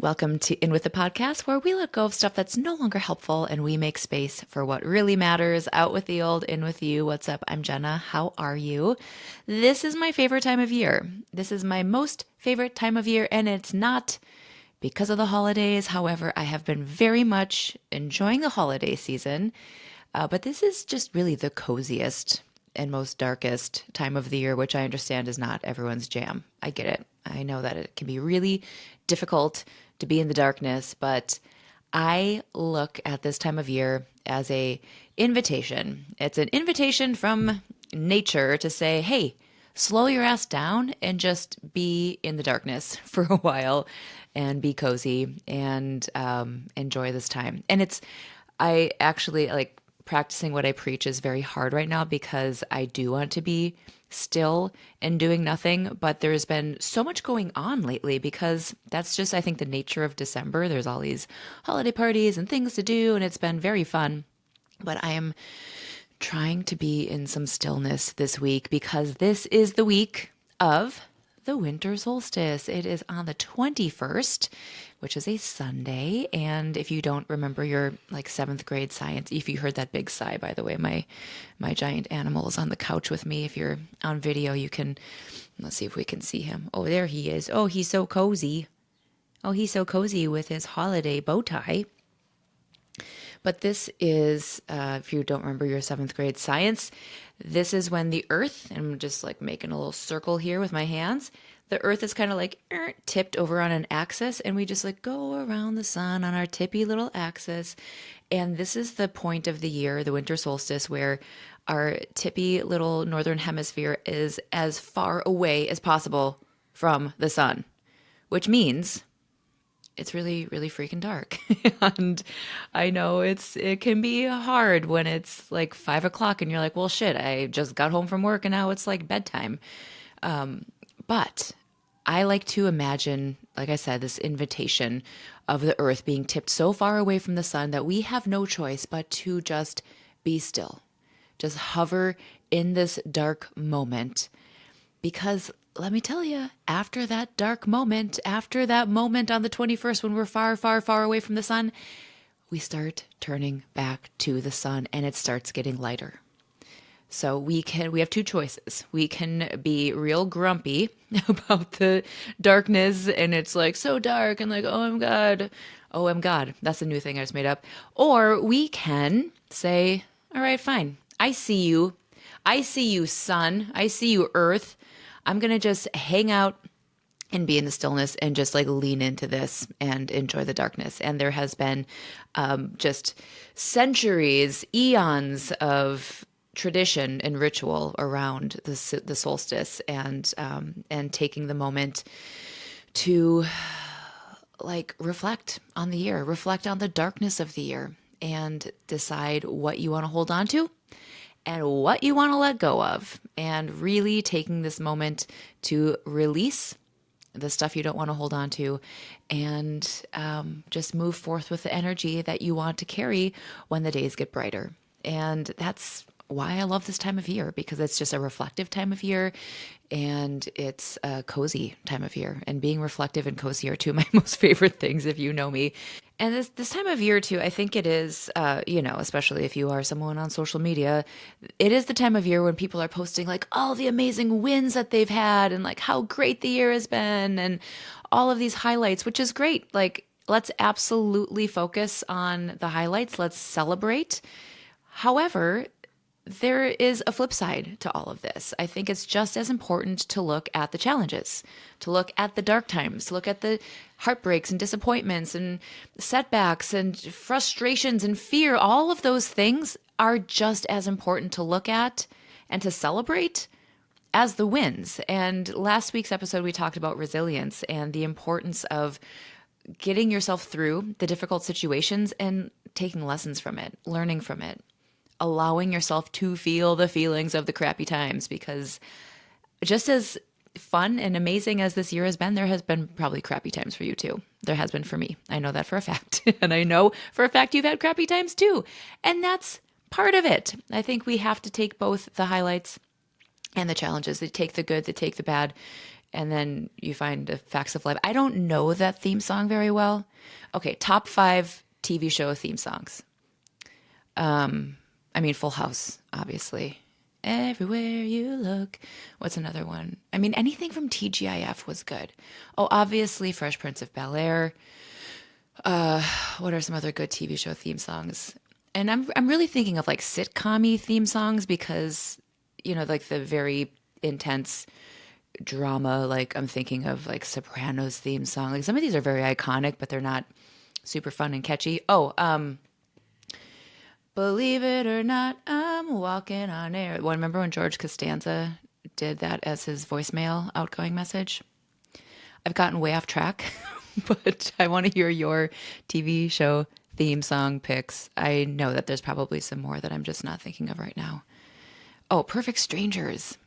Welcome to In With the Podcast, where we let go of stuff that's no longer helpful and we make space for what really matters. Out with the old, in with you. What's up? I'm Jenna. How are you? This is my favorite time of year. This is my most favorite time of year, and it's not because of the holidays. However, I have been very much enjoying the holiday season, but this is just really the coziest and most darkest time of the year, which I understand is not everyone's jam. I get it. I know that it can be really difficult to be in the darkness, but I look at this time of year as a invitation. It's an invitation from nature to say, hey, slow your ass down and just be in the darkness for a while and be cozy and enjoy this time. And I actually like practicing what I preach is very hard right now because I do want to be still and doing nothing, but there's been so much going on lately because that's just, I think, the nature of December. There's all these holiday parties and things to do, and it's been very fun. But I am trying to be in some stillness this week because this is the week of the winter solstice. It is on the 21st, which is a Sunday. And if you don't remember your like seventh grade science, if you heard that big sigh, by the way, my giant animal is on the couch with me. If you're on video, you can, let's see if we can see him. Oh, there he is. Oh, he's so cozy. Oh, he's so cozy with his holiday bow tie. But this is, if you don't remember your seventh grade science, this is when the earth, and I'm just like making a little circle here with my hands, the earth is kind of like tipped over on an axis, and we just like go around the sun on our tippy little axis. And this is the point of the year, the winter solstice, where our tippy little northern hemisphere is as far away as possible from the sun, which means it's really, really freaking dark. And I know it can be hard when it's like 5 o'clock and you're like, well, shit, I just got home from work and now it's like bedtime. But I like to imagine, like I said, this invitation of the earth being tipped so far away from the sun that we have no choice but to just be still, just hover in this dark moment. Because let me tell you, after that dark moment, after that moment on the 21st when we're far, far, far away from the sun, we start turning back to the sun and it starts getting lighter. So we have two choices. We can be real grumpy about the darkness and it's like so dark and like, oh my God, oh my God. That's a new thing I just made up. Or we can say, all right, fine. I see you. I see you, sun. I see you, earth. I'm going to just hang out and be in the stillness and just like lean into this and enjoy the darkness. And there has been just centuries, eons of tradition and ritual around the solstice and taking the moment to like reflect on the year, reflect on the darkness of the year and decide what you want to hold on to and what you want to let go of, and really taking this moment to release the stuff you don't want to hold on to and just move forth with the energy that you want to carry when the days get brighter. And that's why I love this time of year, because it's just a reflective time of year and it's a cozy time of year. And being reflective and cozy are two of my most favorite things, if you know me. And this time of year too, I think it is, especially if you are someone on social media, it is the time of year when people are posting like all the amazing wins that they've had and like how great the year has been and all of these highlights, which is great. Like, let's absolutely focus on the highlights. Let's celebrate. However, there is a flip side to all of this. I think it's just as important to look at the challenges, to look at the dark times, to look at the heartbreaks and disappointments and setbacks and frustrations and fear. All of those things are just as important to look at and to celebrate as the wins. And last week's episode, we talked about resilience and the importance of getting yourself through the difficult situations and taking lessons from it, learning from it, allowing yourself to feel the feelings of the crappy times, because just as fun and amazing as this year has been, there has been probably crappy times for you too. There has been for me. I know that for a fact. And I know for a fact you've had crappy times too. And that's part of it. I think we have to take both the highlights and the challenges. They take the good, they take the bad, and then you find the facts of life. I don't know that theme song very well. Okay, top 5 TV show theme songs. I mean, Full House, obviously. Everywhere you look. What's another one? I mean, anything from TGIF was good. Oh, obviously, Fresh Prince of Bel-Air. What are some other good TV show theme songs? And I'm really thinking of like sitcom-y theme songs because, like the very intense drama. Like I'm thinking of like Sopranos theme song. Like some of these are very iconic, but they're not super fun and catchy. Oh, believe it or not, I'm walking on air. Well, remember when George Costanza did that as his voicemail outgoing message? I've gotten way off track, but I want to hear your TV show theme song picks. I know that there's probably some more that I'm just not thinking of right now. Oh, Perfect Strangers.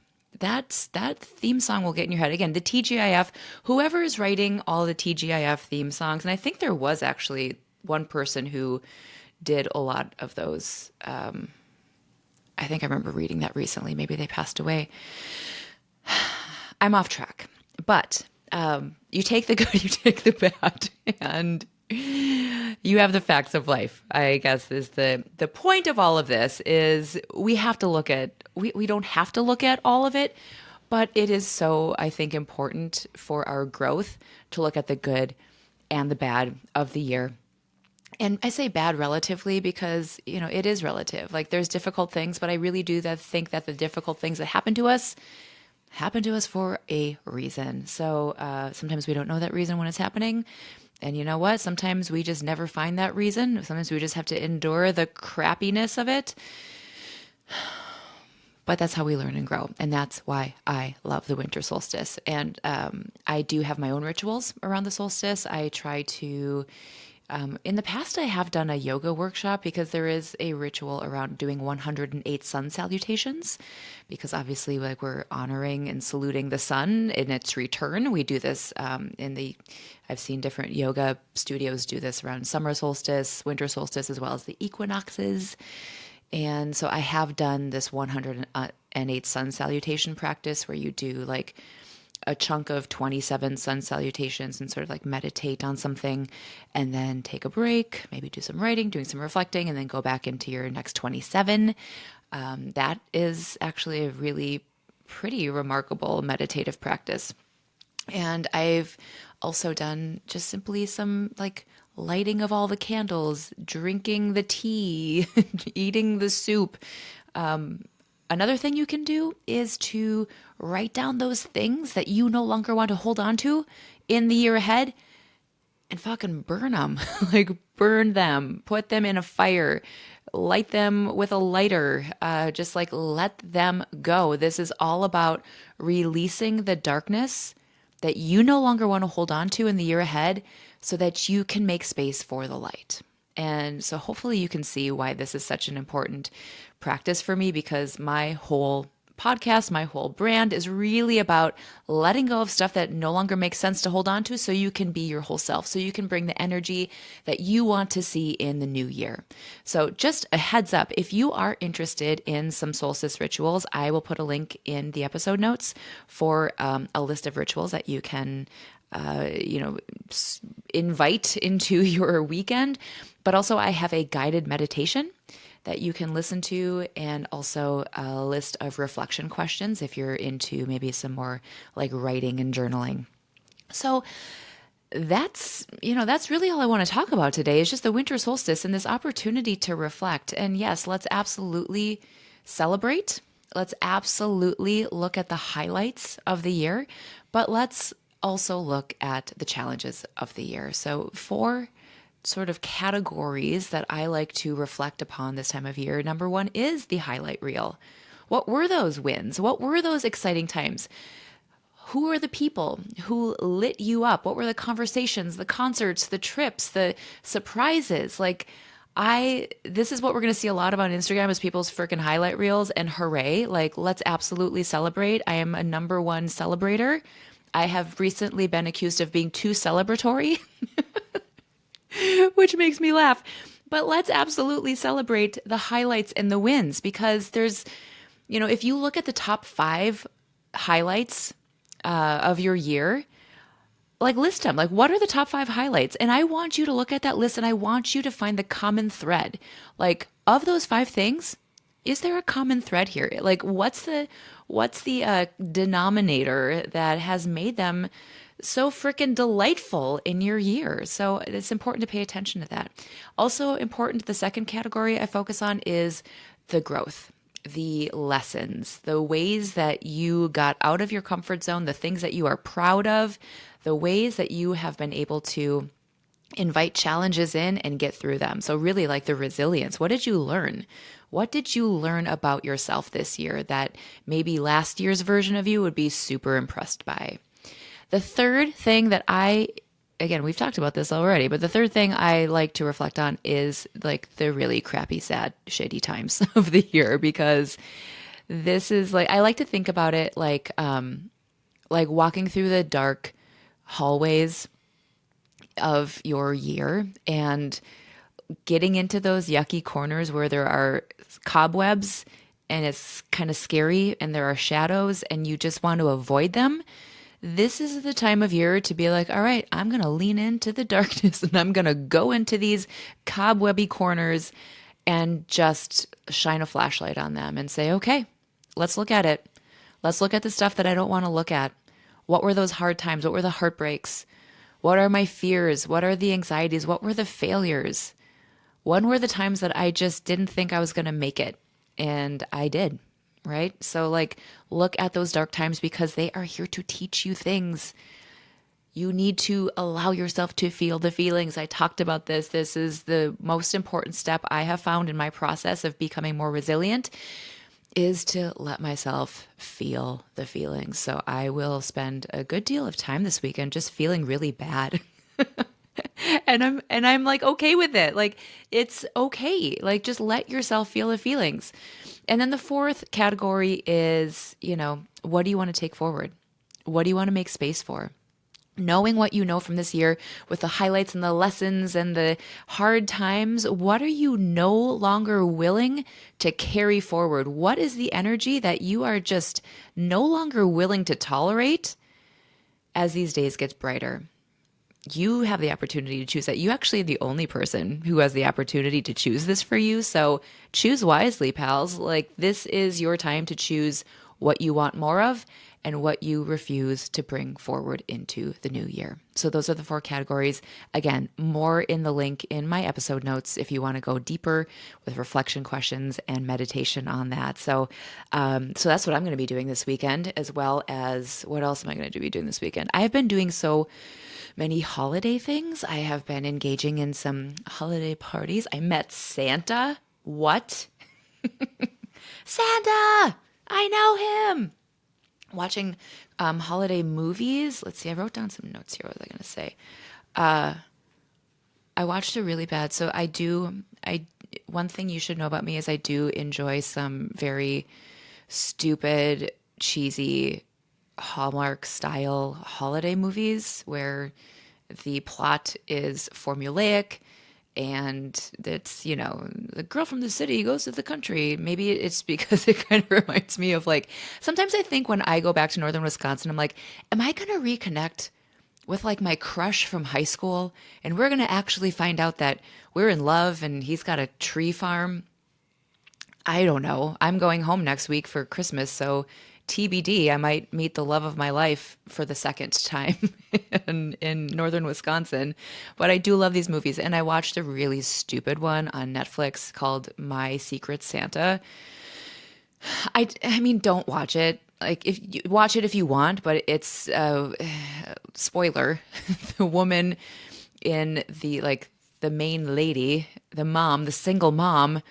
That theme song will get in your head. Again, the TGIF, whoever is writing all the TGIF theme songs, and I think there was actually one person who did a lot of those. I think I remember reading that recently. Maybe they passed away. I'm off track. But you take the good, you take the bad, and you have the facts of life. I guess is the point of all of this is we have to look at, we don't have to look at all of it, but it is so, I think, important for our growth to look at the good and the bad of the year. And I say bad relatively because, it is relative. Like there's difficult things, but I really do think that the difficult things that happen to us for a reason. So sometimes we don't know that reason when it's happening. And you know what? Sometimes we just never find that reason. Sometimes we just have to endure the crappiness of it. But that's how we learn and grow. And that's why I love the winter solstice. And I do have my own rituals around the solstice. I try to, in the past, I have done a yoga workshop because there is a ritual around doing 108 sun salutations. Because obviously, like we're honoring and saluting the sun in its return. We do this I've seen different yoga studios do this around summer solstice, winter solstice, as well as the equinoxes. And so I have done this 108 sun salutation practice where you do like a chunk of 27 sun salutations and sort of like meditate on something and then take a break, maybe do some writing, doing some reflecting, and then go back into your next 27. That is actually a really pretty remarkable meditative practice. And I've also done just simply some like lighting of all the candles, drinking the tea, eating the soup. Another thing you can do is to write down those things that you no longer want to hold on to in the year ahead and fucking burn them. Like burn them, put them in a fire, light them with a lighter, just like let them go. This is all about releasing the darkness that you no longer want to hold on to in the year ahead so that you can make space for the light. And so hopefully you can see why this is such an important practice for me, because my whole podcast, my whole brand is really about letting go of stuff that no longer makes sense to hold on to so you can be your whole self, so you can bring the energy that you want to see in the new year. So just a heads up, if you are interested in some solstice rituals, I will put a link in the episode notes for a list of rituals that you can invite into your weekend. But also I have a guided meditation that you can listen to, and also a list of reflection questions if you're into maybe some more like writing and journaling. So that's really all I want to talk about today is just the winter solstice and this opportunity to reflect. And yes, let's absolutely celebrate. Let's absolutely look at the highlights of the year, but let's also look at the challenges of the year. So 4 sort of categories that I like to reflect upon this time of year. Number 1 is the highlight reel. What were those wins? What were those exciting times? Who are the people who lit you up? What were the conversations, the concerts, the trips, the surprises? This is what we're going to see a lot of on Instagram is people's freaking highlight reels, and hooray. Like, let's absolutely celebrate. I am a number 1 celebrator. I have recently been accused of being too celebratory, which makes me laugh. But let's absolutely celebrate the highlights and the wins, because there's, if you look at the top 5 highlights of your year, like list them. Like, what are the top 5 highlights? And I want you to look at that list and I want you to find the common thread. Like, of those 5 things, is there a common thread here? Like, what's the denominator that has made them so freaking delightful in your year? So it's important to pay attention to that. Also important, the second category I focus on is the growth, the lessons, the ways that you got out of your comfort zone, the things that you are proud of, the ways that you have been able to invite challenges in and get through them. So, really, like the resilience. What did you learn? What did you learn about yourself this year that maybe last year's version of you would be super impressed by? The third thing that again, we've talked about this already, but the third thing I like to reflect on is like the really crappy, sad, shitty times of the year, because this is like, I like to think about it like walking through the dark hallways of your year and getting into those yucky corners where there are cobwebs and it's kind of scary and there are shadows and you just want to avoid them. This is the time of year to be like, all right, I'm going to lean into the darkness and I'm going to go into these cobwebby corners and just shine a flashlight on them and say, okay, let's look at it. Let's look at the stuff that I don't want to look at. What were those hard times? What were the heartbreaks? What are my fears? What are the anxieties? What were the failures? When were the times that I just didn't think I was going to make it? And I did, right? So, like, look at those dark times because they are here to teach you things. You need to allow yourself to feel the feelings. I talked about this. This is the most important step I have found in my process of becoming more resilient, is to let myself feel the feelings. So I will spend a good deal of time this weekend just feeling really bad. And I'm like okay with it. Like, it's okay. Like, just let yourself feel the feelings. And then the fourth category is, what do you want to take forward? What do you want to make space for? Knowing what you know from this year with the highlights and the lessons and the hard times, what are you no longer willing to carry forward? What is the energy that you are just no longer willing to tolerate as these days get brighter? You have the opportunity to choose that. You actually are the only person who has the opportunity to choose this for you. So choose wisely, pals. Like, this is your time to choose what you want more of and what you refuse to bring forward into the new year. So those are the 4 categories. Again, more in the link in my episode notes if you want to go deeper with reflection questions and meditation on that. So that's what I'm going to be doing this weekend, as well as what else am I going to be doing this weekend? I have been doing so many holiday things. I have been engaging in some holiday parties. I met Santa. What? Santa! I know him. Watching holiday movies. Let's see, I wrote down some notes here. What was I going to say? I watched a really bad, so one thing you should know about me is I do enjoy some very stupid, cheesy Hallmark style holiday movies where the plot is formulaic and it's, the girl from the city goes to the country. Maybe it's because it kind of reminds me of, like, sometimes I think when I go back to northern Wisconsin, I'm like, am I going to reconnect with like my crush from high school? And we're going to actually find out that we're in love and he's got a tree farm. I don't know. I'm going home next week for Christmas, so TBD, I might meet the love of my life for the second time in northern Wisconsin. But I do love these movies, and I watched a really stupid one on Netflix called My Secret Santa. I mean, don't watch it. Like, if you watch it if you want, but it's spoiler. The woman in the main lady, the mom, the single mom,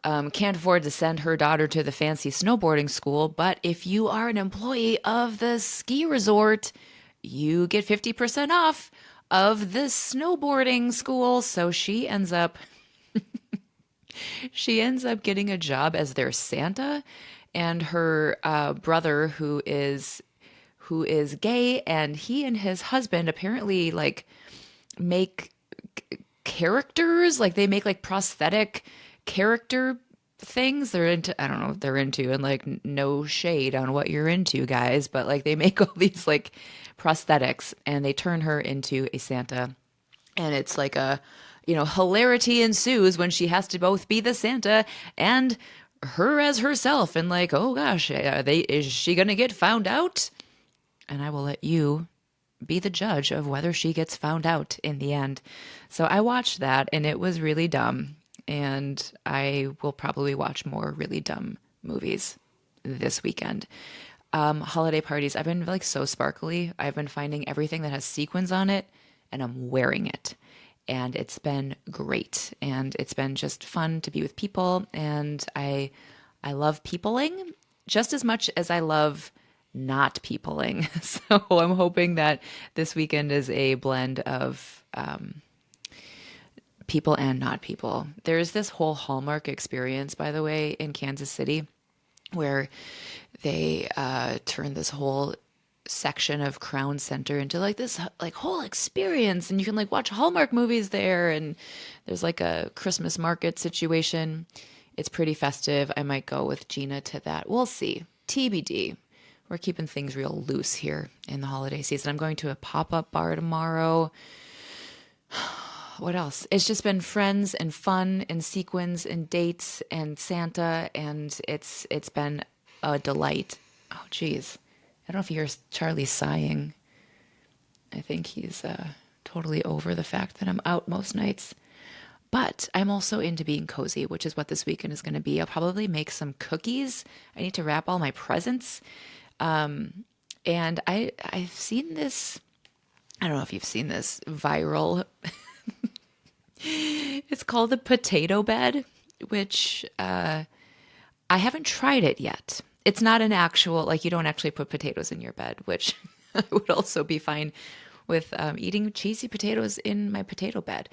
can't afford to send her daughter to the fancy snowboarding school. But if you are an employee of the ski resort, you get 50% off of the snowboarding school. So she ends up getting a job as their Santa, and her brother, who is gay, and he and his husband apparently like make characters, like they make like prosthetic character things they're into. I don't know what they're into, and like no shade on what you're into, guys, but like they make all these like prosthetics and they turn her into a Santa, and it's like a, hilarity ensues when she has to both be the Santa and her as herself, and like, oh gosh, is she gonna get found out? And I will let you be the judge of whether she gets found out in the end. So I watched that and it was really dumb. And I will probably watch more really dumb movies this weekend. Holiday parties, I've been like so sparkly. I've been finding everything that has sequins on it and I'm wearing it. And it's been great. And it's been just fun to be with people. And I love peopling just as much as I love not peopling. So I'm hoping that this weekend is a blend of people and not people. There's this whole Hallmark experience, by the way, in Kansas City, where they turn this whole section of Crown Center into like this like whole experience, and you can like watch Hallmark movies there, and there's like a Christmas market situation. It's pretty festive. I might go with Gina to that. We'll see. TBD. We're keeping things real loose here in the holiday season. I'm going to a pop-up bar tomorrow. What else? It's just been friends and fun and sequins and dates and Santa, and it's been a delight. Oh geez. I don't know if you hear Charlie sighing. I think he's totally over the fact that I'm out most nights. But I'm also into being cozy, which is what this weekend is going to be. I'll probably make some cookies. I need to wrap all my presents. And I've seen this, I don't know if you've seen this viral. It's called the potato bed, which I haven't tried it yet. It's not an actual, like you don't actually put potatoes in your bed, which I would also be fine with eating cheesy potatoes in my potato bed.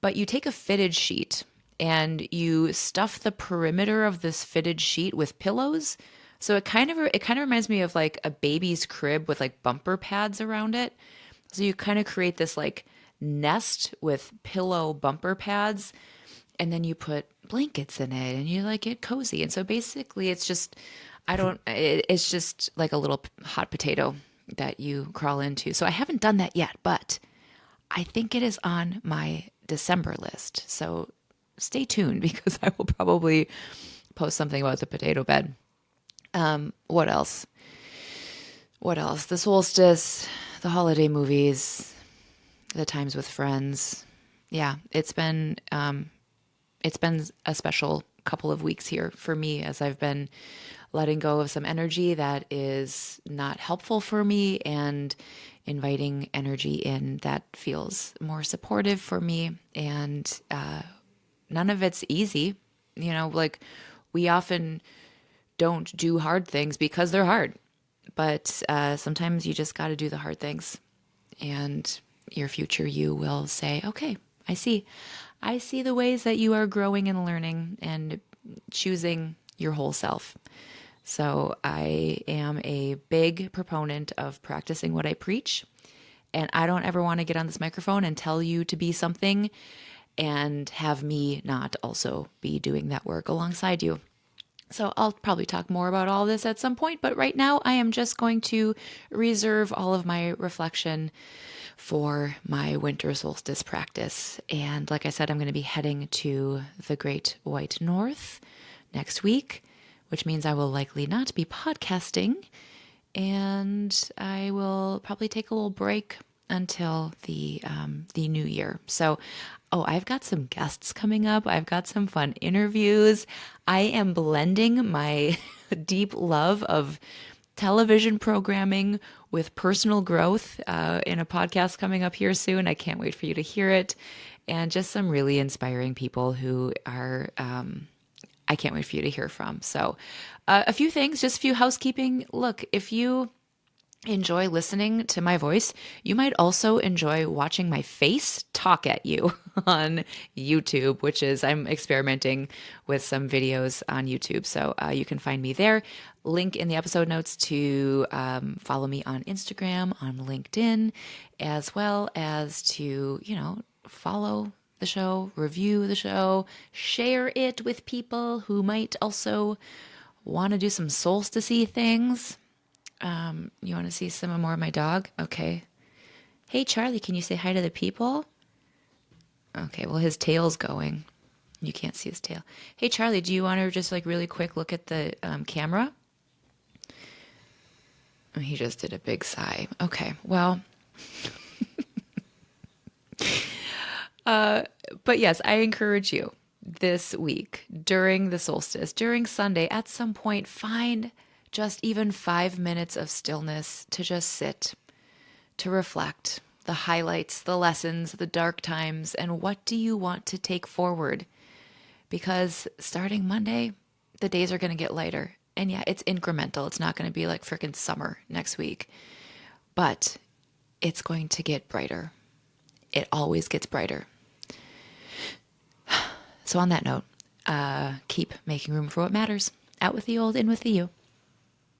But you take a fitted sheet and you stuff the perimeter of this fitted sheet with pillows. So it kind of reminds me of like a baby's crib with like bumper pads around it. So you kind of create this like nest with pillow bumper pads, and then you put blankets in it and you like get cozy. And so basically it's just it's just like a little hot potato that you crawl into. So I haven't done that yet, but I think it is on my December list. So stay tuned because I will probably post something about the potato bed. What else? What else? The solstice, the holiday movies, the times with friends. Yeah, it's been a special couple of weeks here for me as I've been letting go of some energy that is not helpful for me and inviting energy in that feels more supportive for me. And none of it's easy. Like we often don't do hard things because they're hard. But sometimes you just got to do the hard things. And your future you will say, okay, I see. I see the ways that you are growing and learning and choosing your whole self. So I am a big proponent of practicing what I preach. And I don't ever want to get on this microphone and tell you to be something and have me not also be doing that work alongside you. So I'll probably talk more about all this at some point, but right now I am just going to reserve all of my reflection for my winter solstice practice. And like I said, I'm going to be heading to the Great White North next week, which means I will likely not be podcasting, and I will probably take a little break until the new year. So, I've got some guests coming up. I've got some fun interviews. I am blending my deep love of television programming with personal growth in a podcast coming up here soon. I can't wait for you to hear it. And just some really inspiring people who are, I can't wait for you to hear from. So, a few things, just a few housekeeping. Look, if you enjoy listening to my voice, you might also enjoy watching my face talk at you on YouTube, which is, I'm experimenting with some videos on YouTube. So you can find me there. Link in the episode notes to follow me on Instagram, on LinkedIn, as well as to, follow the show, review the show, share it with people who might also want to do some solstice things. You want to see some more of my dog? Okay. Hey, Charlie, can you say hi to the people? Okay, well, his tail's going. You can't see his tail. Hey, Charlie, do you want to just like really quick look at the camera? He just did a big sigh. Okay, well, but yes, I encourage you this week during the solstice, during Sunday, at some point, find just even 5 minutes of stillness to just sit, to reflect the highlights, the lessons, the dark times, and what do you want to take forward? Because starting Monday, the days are going to get lighter. And yeah, it's incremental. It's not going to be like freaking summer next week, but it's going to get brighter. It always gets brighter. So, on that note, keep making room for what matters. Out with the old, in with the you.